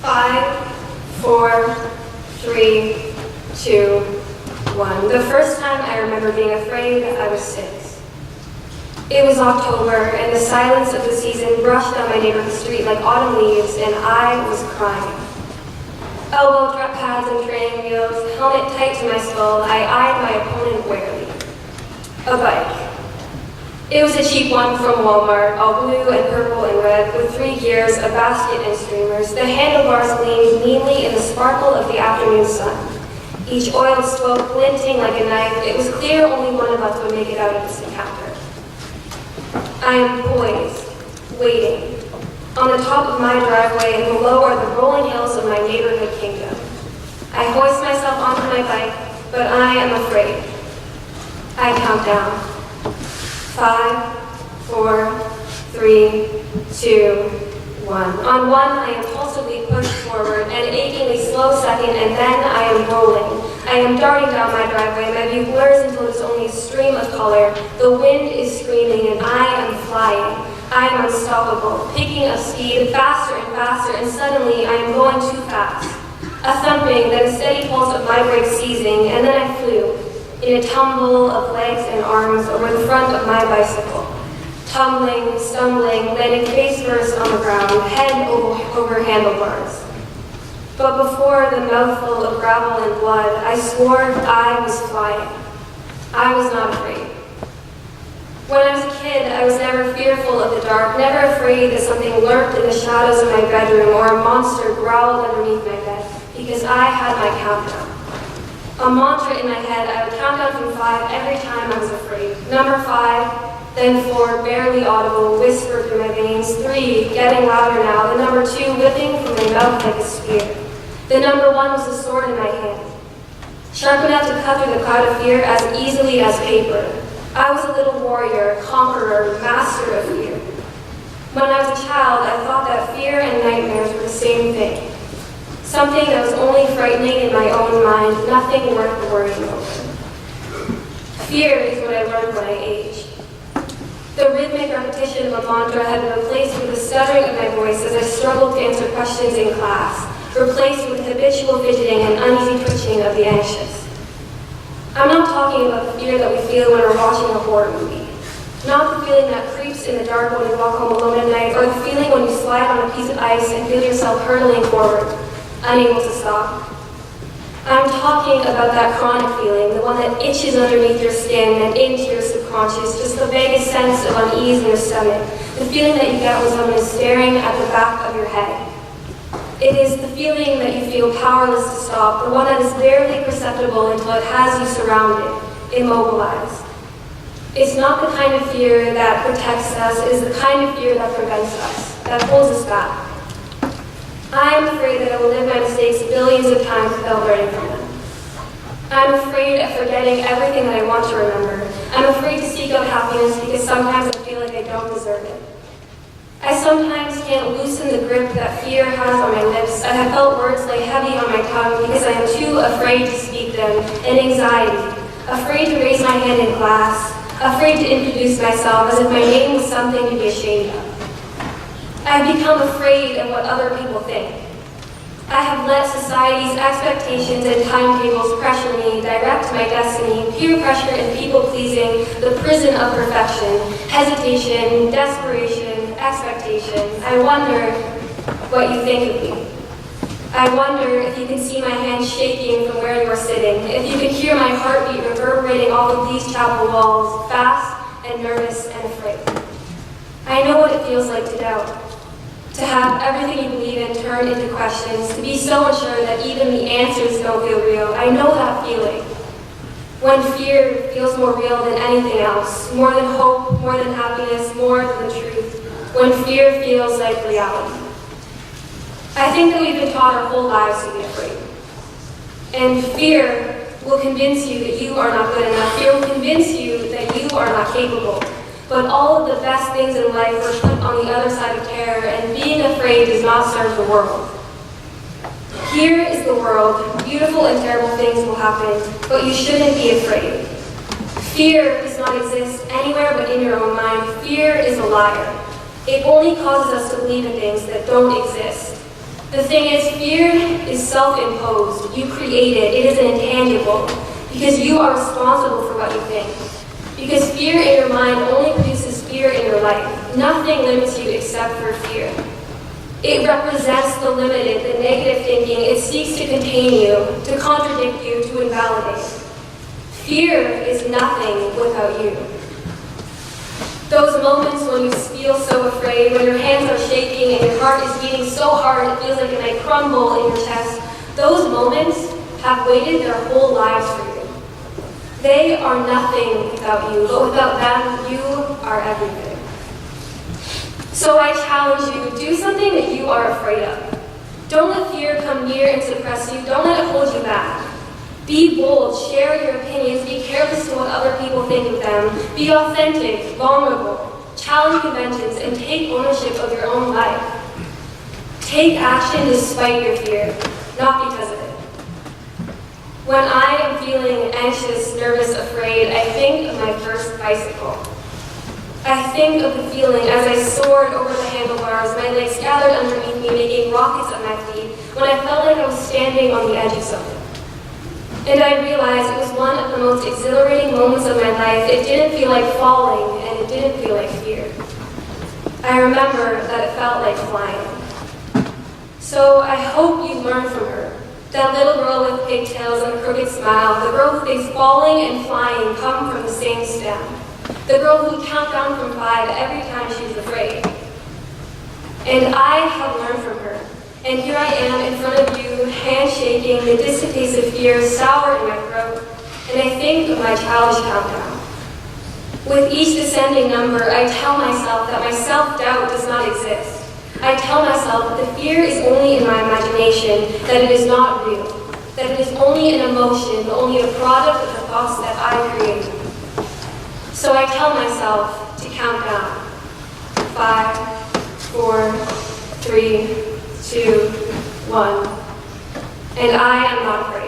5, 4, 3, 2, 1. The first time I remember being afraid, I was 6. It was October, and the silence of the season brushed down my neighborhood street like autumn leaves, and I was crying. Elbow drop pads and training wheels, helmet tight to my skull, I eyed my opponent warily. A bike. It was a cheap one from Walmart, all blue and purple and red, with 3 gears, a basket, and streamers. The handlebars gleamed meanly in the sparkle of the afternoon sun. Each oiled spoke glinting like a knife, it was clear only one of us would make it out of this encounter. I am poised, waiting. On the top of my driveway and below are the rolling hills of my neighborhood kingdom. I hoist myself onto my bike, but I am afraid. I count down. 5, 4, 3, 2, 1. On 1, I impulsively push forward, an achingly slow second, and then I am rolling. I am darting down my driveway, my view blurs until it is only a stream of color. The wind is screaming, and I am flying. I am unstoppable, picking up speed faster and faster, and suddenly I am going too fast. A thumping, then a steady pulse of my brakes seizing, and then I flew, in a tumble of legs and arms over the front of my bicycle. Tumbling, stumbling, landing face first on the ground, head over handlebars. But before the mouthful of gravel and blood, I swore I was flying. I was not afraid. When I was a kid, I was never fearful of the dark, never afraid that something lurked in the shadows of my bedroom or a monster growled underneath my bed, because I had my countdown. A mantra in my head, I would count down from 5 every time I was afraid. Number 5, then 4, barely audible, whispered through my veins. 3, getting louder now. The number 2, whipping from my mouth like a spear. The number 1 was a sword in my hand, sharp enough to cut through the cloud of fear as easily as paper. I was a little warrior, conqueror, master of fear. When I was a child, I thought that fear and nightmares were the same thing. Something that was only frightening in my own mind, nothing worth worrying over. Fear is what I learned when I aged. The rhythmic repetition of a mantra had been replaced with the stuttering of my voice as I struggled to answer questions in class, replaced with habitual fidgeting and uneasy twitching of the anxious. I'm not talking about the fear that we feel when we're watching a horror movie. Not the feeling that creeps in the dark when you walk home alone at night, or the feeling when you slide on a piece of ice and feel yourself hurtling forward, unable to stop. I'm talking about that chronic feeling, the one that itches underneath your skin and into your subconscious, just the vaguest sense of unease in your stomach, the feeling that you get when someone is staring at the back of your head. It is the feeling that you feel powerless to stop, the one that is barely perceptible until it has you surrounded, immobilized. It's not the kind of fear that protects us, it is the kind of fear that prevents us, that holds us back. I am afraid that I will live my mistakes billions of times without learning from them. I'm afraid of forgetting everything that I want to remember. I'm afraid to seek out happiness because sometimes I feel like I don't deserve it. I sometimes can't loosen the grip that fear has on my lips. I have felt words lay heavy on my tongue because I am too afraid to speak them, and anxiety, afraid to raise my hand in class, afraid to introduce myself as if my name was something to be ashamed of. I have become afraid of what other people think. I have let society's expectations and timetables pressure me, direct my destiny, peer pressure and people-pleasing, the prison of perfection, hesitation, desperation, expectation. I wonder what you think of me. I wonder if you can see my hands shaking from where you are sitting, if you can hear my heartbeat reverberating off of these chapel walls, fast and nervous and afraid. I know what it feels like to doubt. To have everything you believe in turned into questions, to be so unsure that even the answers don't feel real. I know that feeling. When fear feels more real than anything else, more than hope, more than happiness, more than the truth. When fear feels like reality. I think that we've been taught our whole lives to be afraid. And fear will convince you that you are not good enough. Fear will convince you that you are not capable. But all of the best things in life are put on the other side of terror, and being afraid does not serve the world. Here is the world. Beautiful and terrible things will happen, but you shouldn't be afraid. Fear does not exist anywhere but in your own mind. Fear is a liar. It only causes us to believe in things that don't exist. The thing is, fear is self-imposed. You create it. It is an intangible because you are responsible for what you think. Because fear in your mind only produces fear in your life. Nothing limits you except for fear. It represents the limited, the negative thinking. It seeks to contain you, to contradict you, to invalidate. Fear is nothing without you. Those moments when you feel so afraid, when your hands are shaking and your heart is beating so hard it feels like it might crumble in your chest, those moments have waited their whole lives for you. They are nothing without you, but without them, you are everything. So I challenge you, do something that you are afraid of. Don't let fear come near and suppress you. Don't let it hold you back. Be bold, share your opinions, be careless to what other people think of them. Be authentic, vulnerable, challenge conventions, and take ownership of your own life. Take action despite your fear, not because of it. When I am feeling anxious, nervous, afraid, I think of my first bicycle. I think of the feeling as I soared over the handlebars, my legs gathered underneath me, making rockets at my feet, when I felt like I was standing on the edge of something. And I realized it was one of the most exhilarating moments of my life. It didn't feel like falling, and it didn't feel like fear. I remember that it felt like flying. So I hope you learn from her. That little girl with pigtails and a crooked smile, the girl who thinks falling and flying come from the same stem. The girl who would count down from 5 every time she was afraid. And I have learned from her. And here I am in front of you, hand shaking, the distant taste of fear sour in my throat, and I think of my childish countdown. With each descending number, I tell myself that my self-doubt does not exist. I tell myself that the fear is only in my imagination, that it is not real, that it is only an emotion, only a product of the thoughts that I create. So I tell myself to count down. 5, 4, 3, 2, 1. And I am not afraid.